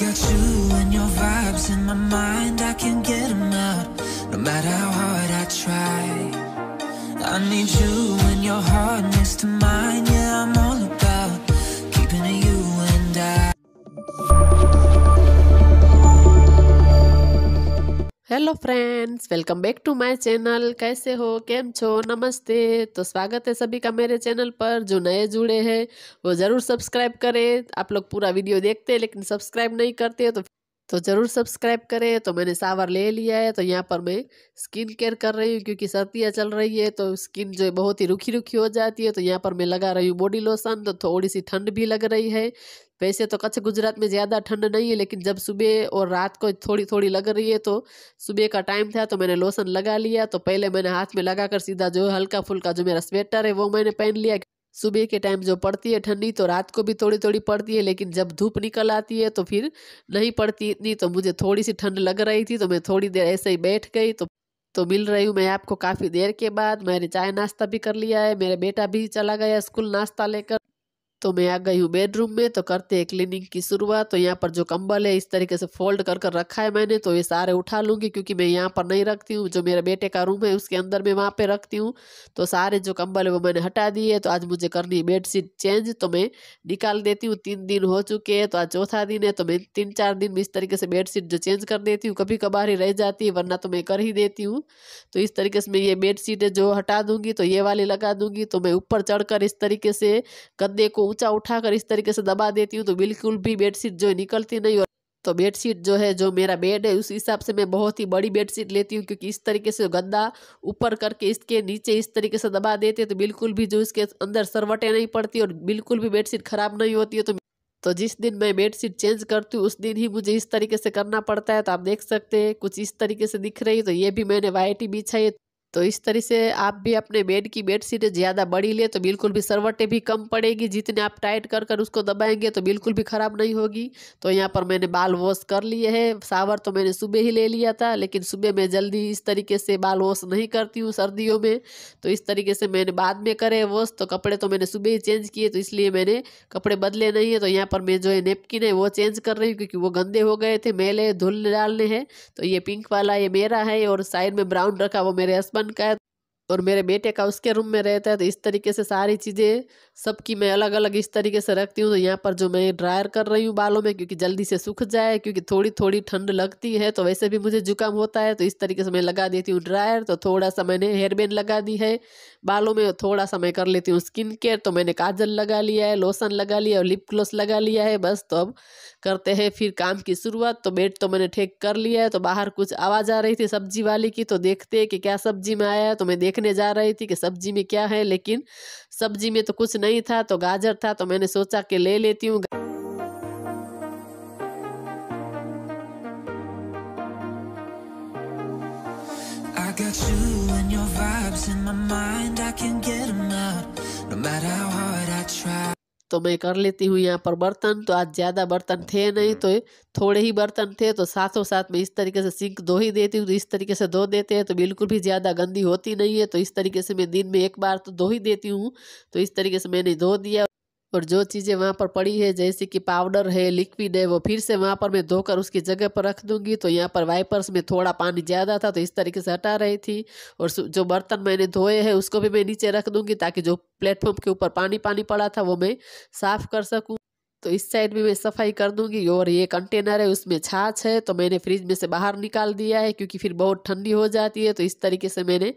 got you and your vibes in my mind, I can't get them out, no matter how hard I try. I need you and your heart next to mine, yeah, I'm all about keeping it you and I. Hello friends, welcome back to my channel. कैसे हो, केम छो, नमस्ते। तो स्वागत है सभी का मेरे चैनल पर। जो नए जुड़े हैं वो ज़रूर सब्सक्राइब करें। आप लोग पूरा वीडियो देखते हैं लेकिन सब्सक्राइब नहीं करते तो ज़रूर सब्सक्राइब करें। तो मैंने शावर ले लिया है, तो यहाँ पर मैं स्किन केयर कर रही हूँ क्योंकि सर्दियाँ चल रही है तो स्किन जो है बहुत ही रुखी रुखी हो जाती है। तो यहाँ पर मैं लगा रही हूँ बॉडी लोशन। तो थोड़ी सी ठंड भी लग रही है। वैसे तो कच्छ गुजरात में ज़्यादा ठंड नहीं है, लेकिन जब सुबह और रात को थोड़ी थोड़ी लग रही है तो सुबह का टाइम था तो मैंने लोशन लगा लिया। तो पहले मैंने हाथ में लगाकर सीधा जो हल्का फुल्का जो मेरा स्वेटर है वो मैंने पहन लिया। सुबह के टाइम जो पड़ती है ठंडी तो रात को भी थोड़ी थोड़ी पड़ती है, लेकिन जब धूप निकल आती है तो फिर नहीं पड़ती इतनी। तो मुझे थोड़ी सी ठंड लग रही थी तो मैं थोड़ी देर ऐसे ही बैठ गई। तो मिल रही हूँ मैं आपको काफ़ी देर के बाद। मैंने चाय नाश्ता भी कर लिया है, मेरा बेटा भी चला गया स्कूल नाश्ता लेकर। तो मैं आ गई हूँ बेडरूम में। तो करते हैं क्लीनिंग की शुरुआत। तो यहाँ पर जो कंबल है इस तरीके से फोल्ड कर कर रखा है मैंने, तो ये सारे उठा लूँगी क्योंकि मैं यहाँ पर नहीं रखती हूँ। जो मेरे बेटे का रूम है उसके अंदर मैं वहाँ पे रखती हूँ। तो सारे जो कंबल है वो मैंने हटा दिए। तो आज मुझे करनी है बेडशीट चेंज, तो मैं निकाल देती हूँ। 3 दिन हो चुके हैं तो आज चौथा दिन है, तो मैं 3-4 दिन में इस तरीके से बेडशीट जो चेंज कर देती हूँ। कभी कभार ही रह जाती है, वरना तो मैं कर ही देती हूँ। तो इस तरीके से मैं ये बेडशीट है जो हटा दूँगी, तो ये वाली लगा दूँगी। तो मैं ऊपर चढ़कर इस तरीके से गद्दे को ऊँचा उठाकर इस तरीके से दबा देती हूँ, तो बिल्कुल भी बेडशीट जो है निकलती नहीं। और तो बेडशीट जो है, जो मेरा बेड है उस हिसाब से मैं बहुत ही बड़ी बेडशीट लेती हूँ, क्योंकि इस तरीके से गद्दा ऊपर करके इसके नीचे इस तरीके से दबा देते तो बिल्कुल भी जो इसके अंदर सरवटें नहीं पड़ती और बिल्कुल भी बेडशीट खराब नहीं होती है। तो जिस दिन मैं बेडशीट चेंज करती हूँ उस दिन ही मुझे इस तरीके से करना पड़ता है। तो आप देख सकते हैं कुछ इस तरीके से दिख रही है। तो ये भी मैंने वाइट ही बिछाई है। तो इस तरह से आप भी अपने बेड की बेडशीट ज़्यादा बड़ी ले तो बिल्कुल भी सरवटें भी कम पड़ेगी। जितने आप टाइट कर कर उसको दबाएंगे तो बिल्कुल भी ख़राब नहीं होगी। तो यहाँ पर मैंने बाल वॉश कर लिए हैं। शावर तो मैंने सुबह ही ले लिया था, लेकिन सुबह मैं जल्दी इस तरीके से बाल वॉश नहीं करती हूँ सर्दियों में। तो इस तरीके से मैंने बाद में करे वॉश। तो कपड़े तो मैंने सुबह ही चेंज किए, तो इसलिए मैंने कपड़े बदले नहीं है। तो यहाँ पर मैं जो है नेपकिन है वो चेंज कर रही हूँ क्योंकि वो गंदे हो गए थे, मैले धुल डालने हैं। तो ये पिंक वाला ये मेरा है और साइड में ब्राउन रखा वो मेरे हस्बैंड का है और मेरे बेटे का उसके रूम में रहता है। तो इस तरीके से सारी चीज़ें सबकी मैं अलग अलग इस तरीके से रखती हूँ। तो यहाँ पर जो मैं ड्रायर कर रही हूँ बालों में, क्योंकि जल्दी से सूख जाए, क्योंकि थोड़ी थोड़ी ठंड लगती है। तो वैसे भी मुझे जुकाम होता है, तो इस तरीके से मैं लगा देती हूँ ड्रायर। तो थोड़ा सा मैंने हेयर बैंड लगा दी है बालों में, थोड़ा सा मैं कर लेती हूँ स्किन केयर। तो मैंने काजल लगा लिया है, लोशन लगा लिया और लिप ग्लॉस लगा लिया है। बस तो अब करते हैं फिर काम की शुरुआत। तो बेड तो मैंने ठीक कर लिया है। तो बाहर कुछ आवाज़ आ रही थी सब्जी वाली की, तो देखते हैं कि क्या सब्जी में आया है। तो मैं देखने जा रही थी कि सब्जी में क्या है, लेकिन सब्जी में तो कुछ नहीं था। तो गाजर था, तो मैंने सोचा कि ले लेती हूँ। I got you and your vibes in my mind, I can't get them out, no matter how hard I try. तो मैं कर लेती हूँ यहाँ पर बर्तन। तो आज ज़्यादा बर्तन थे नहीं, तो थोड़े ही बर्तन थे। तो साथों साथ में इस तरीके से सिंक धो ही देती हूँ। तो इस तरीके से धो देते हैं तो बिल्कुल भी ज़्यादा गंदी होती नहीं है। तो इस तरीके से मैं दिन में एक बार तो धो ही देती हूँ। तो इस तरीके से मैंने धो दिया। और जो चीज़ें वहाँ पर पड़ी है जैसे कि पाउडर है, लिक्विड है, वो फिर से वहाँ पर मैं धोकर उसकी जगह पर रख दूंगी। तो यहाँ पर वाइपर्स में थोड़ा पानी ज़्यादा था तो इस तरीके से हटा रही थी। और जो बर्तन मैंने धोए हैं उसको भी मैं नीचे रख दूंगी, ताकि जो प्लेटफॉर्म के ऊपर पानी पानी पड़ा था वो मैं साफ़ कर सकूँ। तो इस साइड भी मैं सफाई कर दूंगी। और ये कंटेनर है उसमें छाछ है, तो मैंने फ्रिज में से बाहर निकाल दिया है क्योंकि फिर बहुत ठंडी हो जाती है। तो इस तरीके से मैंने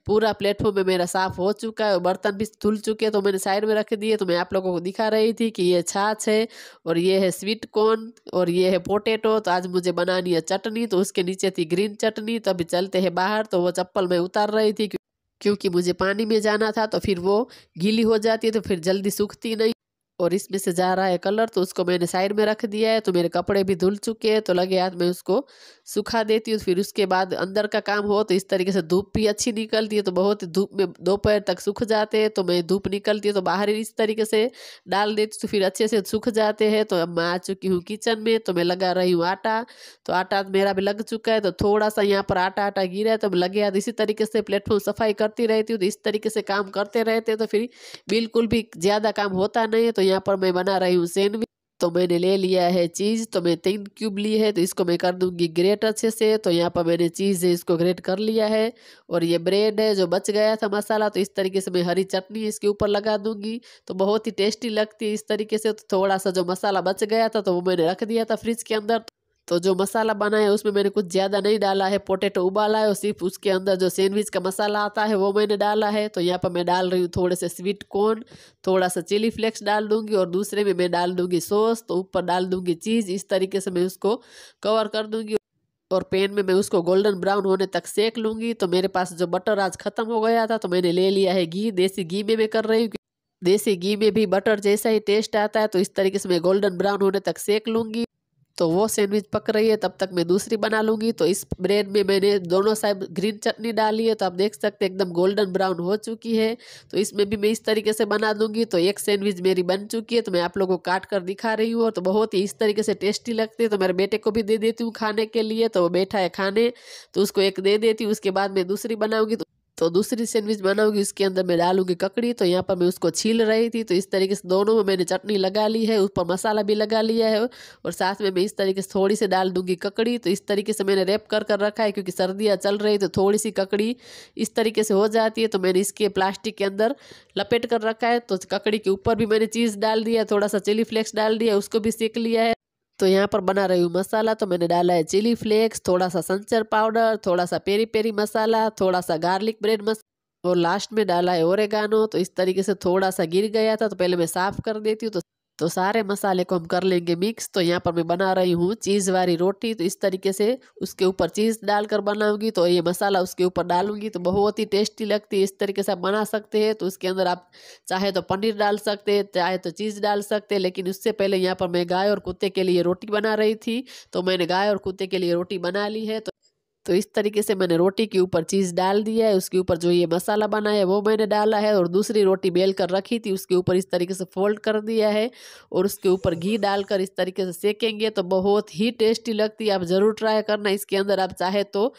पूरा प्लेटफॉर्म में मेरा साफ़ हो चुका है और बर्तन भी धुल चुके हैं। तो मैंने साइड में रख दिए। तो मैं आप लोगों को दिखा रही थी कि ये छाछ है और ये है स्वीट कॉर्न और ये है पोटैटो। तो आज मुझे बनानी है चटनी, तो उसके नीचे थी ग्रीन चटनी। तो अभी चलते हैं बाहर। तो वो चप्पल मैं उतार रही थी क्योंकि मुझे पानी में जाना था, तो फिर वो गीली हो जाती है तो फिर जल्दी सूखती नहीं। और इसमें से जा रहा है कलर, तो उसको मैंने साइड में रख दिया है। तो मेरे कपड़े भी धुल चुके हैं, तो लगे हाथ में उसको सुखा देती हूँ। फिर उसके बाद अंदर का काम हो तो इस तरीके से धूप भी अच्छी निकलती है। तो बहुत धूप में दोपहर तक सूख जाते हैं। तो मैं धूप निकलती है तो बाहर ही इस तरीके से डाल देती हूँ, तो फिर अच्छे से सूख जाते हैं। तो अब मैं आ चुकी हूँ किचन में। तो मैं लगा रही हूँ आटा। तो आटा मेरा भी लग चुका है। तो थोड़ा सा यहाँ पर आटा आटा गिरा है, तो मैं लगे हाथ इसी तरीके से प्लेटफॉर्म सफाई करती रहती हूँ। तो इस तरीके से काम करते रहते हैं तो फिर बिल्कुल भी ज़्यादा काम होता नहीं है। तो यहाँ पर मैं बना रही हूँ सैंडविच। तो मैंने ले लिया है चीज़, तो मैं 3 क्यूब ली है, तो इसको मैं कर दूंगी ग्रेट अच्छे से। तो यहाँ पर मैंने चीज़ है इसको ग्रेट कर लिया है। और ये ब्रेड है जो बच गया था मसाला, तो इस तरीके से मैं हरी चटनी इसके ऊपर लगा दूंगी, तो बहुत ही टेस्टी लगती है इस तरीके से। तो थोड़ा सा जो मसाला बच गया था तो वो मैंने रख दिया था फ्रिज के अंदर। तो जो मसाला बना है उसमें मैंने कुछ ज़्यादा नहीं डाला है, पोटैटो उबाला है और सिर्फ उसके अंदर जो सैंडविच का मसाला आता है वो मैंने डाला है। तो यहाँ पर मैं डाल रही हूँ थोड़े से स्वीट कॉर्न, थोड़ा सा चिली फ्लेक्स डाल दूंगी और दूसरे में मैं डाल दूंगी सॉस, तो ऊपर डाल दूंगी चीज़। इस तरीके से मैं उसको कवर कर दूंगी और पैन में मैं उसको गोल्डन ब्राउन होने तक सेक लूंगी। तो मेरे पास जो बटर आज खत्म हो गया था तो मैंने ले लिया है घी, देसी घी में मैं कर रही हूँ। देसी घी में भी बटर जैसा ही टेस्ट आता है। तो इस तरीके से मैं गोल्डन ब्राउन होने तक सेक लूंगी। तो वो सैंडविच पक रही है, तब तक मैं दूसरी बना लूंगी। तो इस ब्रेड में मैंने दोनों साइड ग्रीन चटनी डाली है, तो आप देख सकते हैं एकदम गोल्डन ब्राउन हो चुकी है। तो इसमें भी मैं इस तरीके से बना दूंगी। तो एक सैंडविच मेरी बन चुकी है, तो मैं आप लोगों को काट कर दिखा रही हूँ। तो बहुत ही इस तरीके से टेस्टी लगती है। तो मेरे बेटे को भी दे देती हूँ खाने के लिए, तो वो बैठा है खाने, तो उसको एक दे देती हूँ। उसके बाद मैं दूसरी बनाऊंगी। तो दूसरी सैंडविच बनाऊंगी, उसके अंदर मैं डालूंगी ककड़ी। तो यहाँ पर मैं उसको छील रही थी। तो इस तरीके से दोनों में मैंने चटनी लगा ली है, ऊपर मसाला भी लगा लिया है और साथ में मैं इस तरीके से थोड़ी सी डाल दूंगी ककड़ी। तो इस तरीके से मैंने रैप कर रखा है, क्योंकि सर्दियाँ चल रही तो थोड़ी सी ककड़ी इस तरीके से हो जाती है। तो मैंने इसके प्लास्टिक के अंदर लपेट कर रखा है। तो ककड़ी के ऊपर भी मैंने चीज़ डाल दिया, थोड़ा सा चिली फ्लेक्स डाल दिया, उसको भी सेक लिया है। तो यहाँ पर बना रही हूँ मसाला। तो मैंने डाला है चिली फ्लेक्स, थोड़ा सा संचर पाउडर, थोड़ा सा पेरी पेरी मसाला, थोड़ा सा गार्लिक ब्रेड मसाला और लास्ट में डाला है ओरेगानो। तो इस तरीके से थोड़ा सा गिर गया था, तो पहले मैं साफ कर देती हूँ। तो सारे मसाले को हम कर लेंगे मिक्स। तो यहाँ पर मैं बना रही हूँ चीज़ वाली रोटी। तो इस तरीके से उसके ऊपर चीज़ डालकर बनाऊंगी। तो ये मसाला उसके ऊपर डालूंगी, तो बहुत ही टेस्टी लगती है। इस तरीके से आप बना सकते हैं। तो उसके अंदर आप चाहे तो पनीर डाल सकते हैं, चाहे तो चीज़ डाल सकते हैं। लेकिन उससे पहले यहाँ पर मैं गाय और कुत्ते के लिए रोटी बना रही थी, तो मैंने गाय और कुत्ते के लिए रोटी बना ली है। तो इस तरीके से मैंने रोटी के ऊपर चीज़ डाल दिया है, उसके ऊपर जो ये मसाला बना है वो मैंने डाला है और दूसरी रोटी बेल कर रखी थी उसके ऊपर इस तरीके से फोल्ड कर दिया है और उसके ऊपर घी डालकर इस तरीके से सेकेंगे तो बहुत ही टेस्टी लगती है। आप ज़रूर ट्राई करना। इसके अंदर आप चाहे तो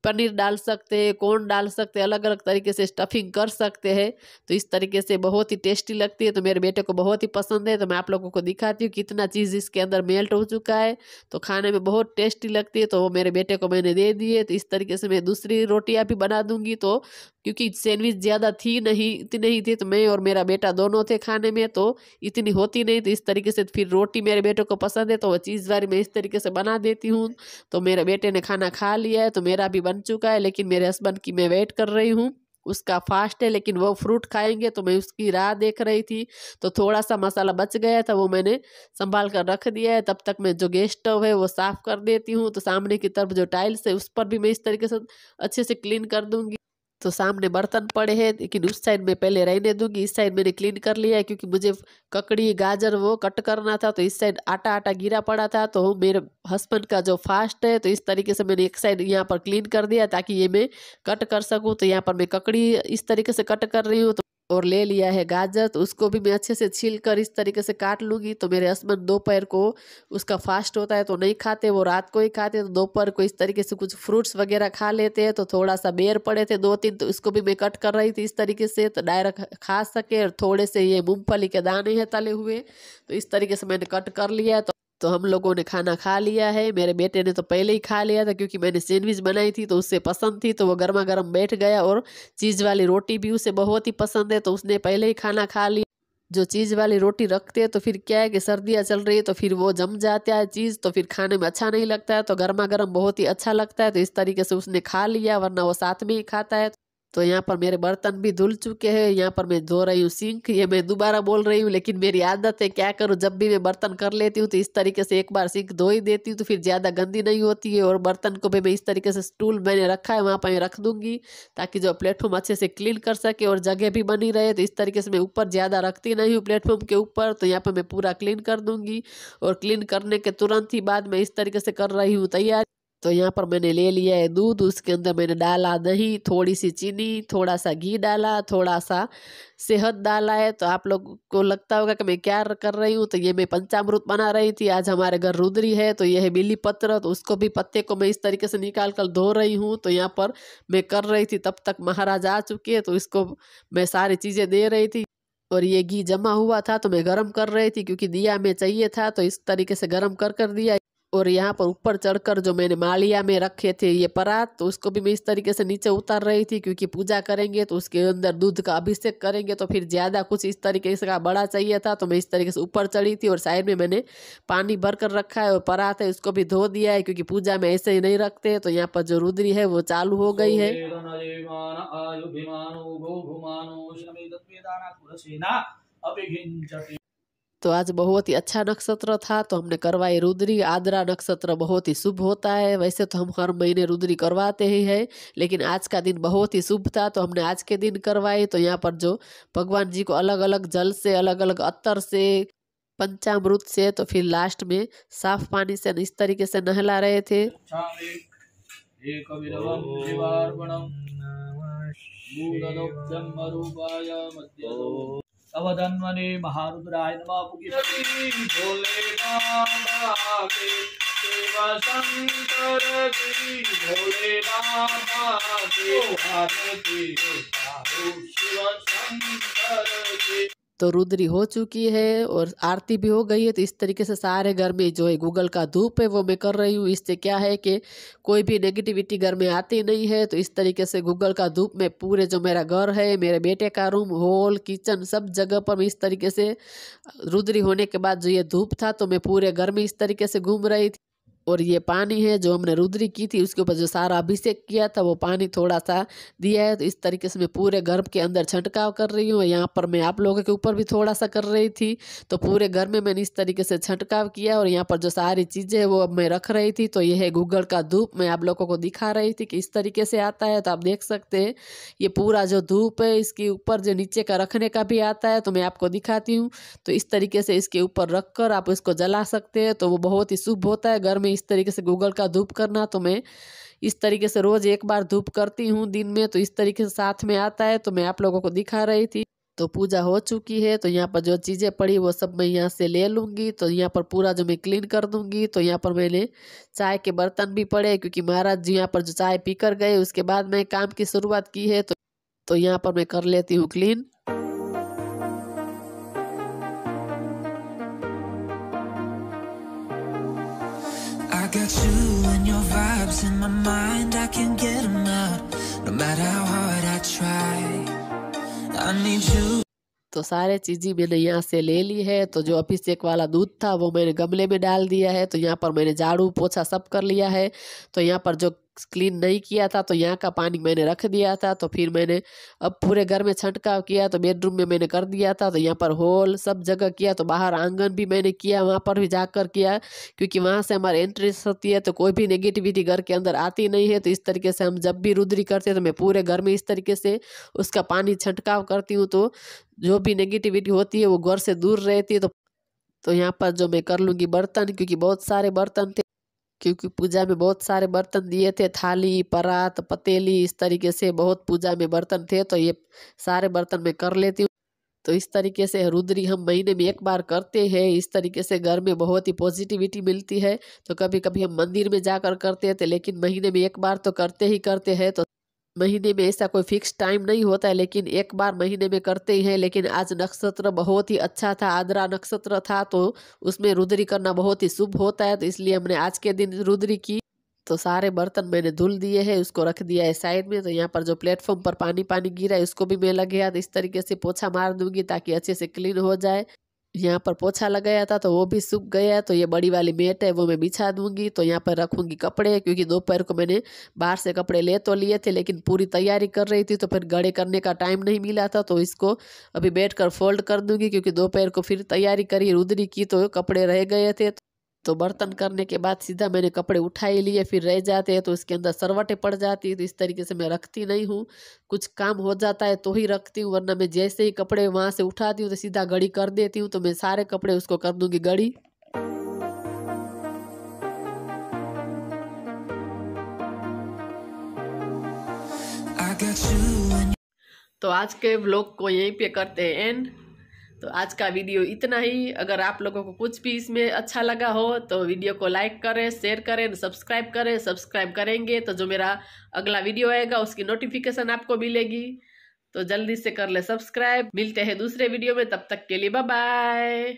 पनीर डाल सकते हैं, कॉर्न डाल सकते हैं, अलग अलग तरीके से स्टफिंग कर सकते हैं। तो इस तरीके से बहुत ही टेस्टी लगती है। तो मेरे बेटे को बहुत ही पसंद है। तो मैं आप लोगों को दिखाती हूँ कितना चीज़ इसके अंदर मेल्ट हो चुका है। तो खाने में बहुत टेस्टी लगती है। तो वो मेरे बेटे को मैंने दे दी है। तो इस तरीके से मैं दूसरी रोटियाँ भी बना दूंगी। तो क्योंकि सैंडविच ज़्यादा थी नहीं, इतनी नहीं थी, तो मैं और मेरा बेटा दोनों थे खाने में, तो इतनी होती नहीं। तो इस तरीके से फिर रोटी मेरे बेटे को पसंद है, तो वो चीज़ वाली मैं इस तरीके से बना देती हूँ। तो मेरे बेटे ने खाना खा लिया है, तो मेरा भी बन चुका है। लेकिन मेरे हस्बैंड की मैं वेट कर रही हूँ, उसका फास्ट है, लेकिन वो फ्रूट खाएंगे, तो मैं उसकी राह देख रही थी। तो थोड़ा सा मसाला बच गया था, वो मैंने संभाल कर रख दिया है। तब तक मैं जो गैस स्टोव है वो साफ़ कर देती हूँ। तो सामने की तरफ जो टाइल्स है उस पर भी मैं इस तरीके से अच्छे से क्लीन कर दूंगी। तो सामने बर्तन पड़े हैं, लेकिन उस साइड में पहले रहने दूंगी। इस साइड मैंने क्लीन कर लिया है, क्योंकि मुझे ककड़ी गाजर वो कट करना था। तो इस साइड आटा आटा गिरा पड़ा था। तो मेरे हस्बैंड का जो फास्ट है, तो इस तरीके से मैंने एक साइड यहाँ पर क्लीन कर दिया ताकि ये मैं कट कर सकूँ। तो यहाँ पर मैं ककड़ी इस तरीके से कट कर रही हूँ। तो और ले लिया है गाजर, तो उसको भी मैं अच्छे से छील कर इस तरीके से काट लूँगी। तो मेरे हस्बैंड दोपहर को उसका फास्ट होता है तो नहीं खाते, वो रात को ही खाते। तो दोपहर को इस तरीके से कुछ फ्रूट्स वगैरह खा लेते हैं। तो थोड़ा सा बेर पड़े थे 2-3, तो इसको भी मैं कट कर रही थी इस तरीके से, तो डायरेक्ट खा सके। और थोड़े से ये मूंगफली के दाने हैं तले हुए, तो इस तरीके से मैंने कट कर लिया। तो हम लोगों ने खाना खा लिया है। मेरे बेटे ने तो पहले ही खा लिया था, क्योंकि मैंने सैंडविच बनाई थी तो उससे पसंद थी, तो वो गर्मा गर्म बैठ गया। और चीज़ वाली रोटी भी उसे बहुत ही पसंद है, तो उसने पहले ही खाना खा लिया। जो चीज़ वाली रोटी रखते हैं तो फिर क्या है कि सर्दियाँ चल रही है तो फिर वो जम जाता है चीज़, तो फिर खाने में अच्छा नहीं लगता है। तो गर्मा गर्म बहुत ही अच्छा लगता है। तो इस तरीके से उसने खा लिया, वरना वो साथ में ही खाता है। तो यहाँ पर मेरे बर्तन भी धुल चुके हैं। यहाँ पर मैं धो रही हूँ सिंक। ये मैं दोबारा बोल रही हूँ, लेकिन मेरी आदत है, क्या करूँ, जब भी मैं बर्तन कर लेती हूँ तो इस तरीके से एक बार सिंक धो ही देती हूँ, तो फिर ज़्यादा गंदी नहीं होती है। और बर्तन को भी मैं इस तरीके से स्टूल मैंने रखा है वहाँ पर मैं रख दूँगी, ताकि जो प्लेटफॉर्म अच्छे से क्लीन कर सके और जगह भी बनी रहे। तो इस तरीके से मैं ऊपर ज़्यादा रखती नहीं हूँ प्लेटफॉर्म के ऊपर। तो यहाँ पर मैं पूरा क्लीन कर दूँगी और क्लीन करने के तुरंत ही बाद मैं इस तरीके से कर रही हूँ तैयार। तो यहाँ पर मैंने ले लिया है दूध, उसके अंदर मैंने डाला दही, थोड़ी सी चीनी, थोड़ा सा घी डाला, थोड़ा सा शहद डाला है। तो आप लोग को लगता होगा कि मैं क्या कर रही हूँ, तो ये मैं पंचामृत बना रही थी। आज हमारे घर रुद्री है, तो यह है बिल्ली पत्र, तो उसको भी पत्ते को मैं इस तरीके से निकाल कर धो रही हूँ। तो यहाँ पर मैं कर रही थी, तब तक महाराज आ चुके हैं, तो इसको मैं सारी चीज़ें दे रही थी। और ये घी जमा हुआ था तो मैं गरम कर रही थी, क्योंकि दिया में चाहिए था, तो इस तरीके से गरम कर दिया। और यहाँ पर ऊपर चढ़कर जो मैंने मालिया में रखे थे ये परात, तो उसको भी मैं इस तरीके से नीचे उतार रही थी, क्योंकि पूजा करेंगे तो उसके अंदर दूध का अभिषेक करेंगे, तो फिर ज़्यादा कुछ इस तरीके से का बड़ा चाहिए था, तो मैं इस तरीके से ऊपर चढ़ी थी। और साइड में मैंने पानी भर कर रखा है और परात है उसको भी धो दिया है, क्योंकि पूजा में ऐसे ही नहीं रखते। तो यहाँ पर जो रुद्री है वो चालू हो गई है। तो आज बहुत ही अच्छा नक्षत्र था, तो हमने करवाई रुद्री। आद्रा नक्षत्र बहुत ही शुभ होता है, वैसे तो हम हर महीने रुद्री करवाते ही हैं, लेकिन आज का दिन बहुत ही शुभ था तो हमने आज के दिन करवाई। तो यहाँ पर जो भगवान जी को अलग अलग जल से, अलग अलग अत्तर से, पंचामृत से, तो फिर लास्ट में साफ पानी से इस तरीके से नहला रहे थे। अवधन्वने महारुद्राय नमः भोलेनाथ शिव शंकर की भोलेनाथ की शिव शंकर की। तो रुद्री हो चुकी है और आरती भी हो गई है। तो इस तरीके से सारे घर में जो है गूगल का धूप है वो मैं कर रही हूँ। इससे क्या है कि कोई भी नेगेटिविटी घर में आती नहीं है। तो इस तरीके से गूगल का धूप में पूरे जो मेरा घर है, मेरे बेटे का रूम, हॉल, किचन, सब जगह पर मैं इस तरीके से रुद्री होने के बाद जो ये धूप था तो मैं पूरे घर में इस तरीके से घूम रही थी। और ये पानी है जो हमने रुद्री की थी उसके ऊपर जो सारा अभिषेक किया था वो पानी थोड़ा सा दिया है। तो इस तरीके से मैं पूरे घर के अंदर छंटकाव कर रही हूँ। यहाँ पर मैं आप लोगों के ऊपर भी थोड़ा सा कर रही थी। तो पूरे घर में मैंने इस तरीके से छंटकाव किया और यहाँ पर जो सारी चीज़ें वो अब मैं रख रही थी। तो ये है गूगल का धूप, मैं आप लोगों को दिखा रही थी कि इस तरीके से आता है। तो आप देख सकते हैं ये पूरा जो धूप है इसके ऊपर जो नीचे का रखने का भी आता है, तो मैं आपको दिखाती हूँ। तो इस तरीके से इसके ऊपर रख कर आप इसको जला सकते हैं, तो वो बहुत ही शुभ होता है घर में इस तरीके से गूगल का धूप करना। तो मैं इस तरीके से रोज एक बार धूप करती हूँ दिन में, तो इस तरीके से साथ में आता है। तो मैं आप लोगों को दिखा रही थी। तो पूजा हो चुकी है, तो यहाँ पर जो चीज़ें पड़ी वो सब मैं यहाँ से ले लूँगी। तो यहाँ पर पूरा जो मैं क्लीन कर दूँगी। तो यहाँ पर मैंने चाय के बर्तन भी पड़े, क्योंकि महाराज जी यहाँ पर जो चाय पी कर गए उसके बाद मैं काम की शुरुआत की है। तो यहाँ पर मैं कर लेती हूँ clean. I got you and your vibes in my mind, I can't get them out, no matter how hard I try, I need you। तो सारे चीज़ें मैंने यहाँ से ले ली है। तो जो अभिषेक वाला दूध था वो मैंने गमले में डाल दिया है। तो यहाँ पर मैंने झाड़ू पोछा सब कर लिया है। तो यहाँ पर जो क्लीन नहीं किया था तो यहाँ का पानी मैंने रख दिया था। तो फिर मैंने अब पूरे घर में छंटकाव किया। तो बेडरूम में मैंने कर दिया था, तो यहाँ पर हॉल सब जगह किया। तो बाहर आंगन भी मैंने किया, वहाँ पर भी जाकर किया, क्योंकि वहाँ से हमारे एंट्री होती है तो कोई भी नेगेटिविटी घर के अंदर आती नहीं है। तो इस तरीके से हम जब भी रुद्री करते हैं तो मैं पूरे घर में इस तरीके से उसका पानी छंटकाव करती हूँ। तो जो भी नेगेटिविटी होती है वो घर से दूर रहती है। तो यहाँ पर जो मैं कर लूँगी बर्तन, क्योंकि बहुत सारे बर्तन थे, क्योंकि पूजा में बहुत सारे बर्तन दिए थे, थाली, परात, पतेली, इस तरीके से बहुत पूजा में बर्तन थे। तो ये सारे बर्तन मैं कर लेती हूँ। तो इस तरीके से रुद्री हम महीने में एक बार करते हैं। इस तरीके से घर में बहुत ही पॉजिटिविटी मिलती है। तो कभी कभी हम मंदिर में जाकर करते थे, लेकिन महीने में एक बार तो करते ही करते हैं। तो महीने में ऐसा कोई फिक्स टाइम नहीं होता है, लेकिन एक बार महीने में करते ही हैं। लेकिन आज नक्षत्र बहुत ही अच्छा था, आद्रा नक्षत्र था, तो उसमें रुद्री करना बहुत ही शुभ होता है। तो इसलिए हमने आज के दिन रुद्री की। तो सारे बर्तन मैंने धुल दिए हैं, उसको रख दिया है साइड में। तो यहाँ पर जो प्लेटफॉर्म पर पानी पानी गिरा है उसको भी मैं लगे हाथ इस तरीके से पोछा मार दूंगी ताकि अच्छे से क्लीन हो जाए। यहाँ पर पोछा लगाया था तो वो भी सूख गया। तो ये बड़ी वाली मेट है वो मैं बिछा दूंगी। तो यहाँ पर रखूंगी कपड़े, क्योंकि दोपहर को मैंने बाहर से कपड़े ले तो लिए थे, लेकिन पूरी तैयारी कर रही थी तो फिर गड़े करने का टाइम नहीं मिला था। तो इसको अभी बैठकर फोल्ड कर दूंगी, क्योंकि दोपहर को फिर तैयारी करी रुद्री की तो कपड़े रह गए थे। तो बर्तन करने के बाद सीधा मैंने कपड़े उठा ही लिए, फिर रह जाते हैं तो इसके अंदर सरवटें पड़ जाती है। तो इस तरीके से मैं रखती नहीं हूँ, कुछ काम हो जाता है तो ही रखती हूँ, वरना मैं जैसे ही कपड़े वहाँ से उठाती हूँ तो सीधा गड़ी कर देती हूँ। तो मैं सारे कपड़े उसको कर दूंगी गड़ी। तो आज के व्लॉग को यहीं पे करते हैं एंड। तो आज का वीडियो इतना ही। अगर आप लोगों को कुछ भी इसमें अच्छा लगा हो तो वीडियो को लाइक करें, शेयर करें, सब्सक्राइब करें। सब्सक्राइब करेंगे तो जो मेरा अगला वीडियो आएगा उसकी नोटिफिकेशन आपको मिलेगी। तो जल्दी से कर ले सब्सक्राइब। मिलते हैं दूसरे वीडियो में, तब तक के लिए बाय बाय।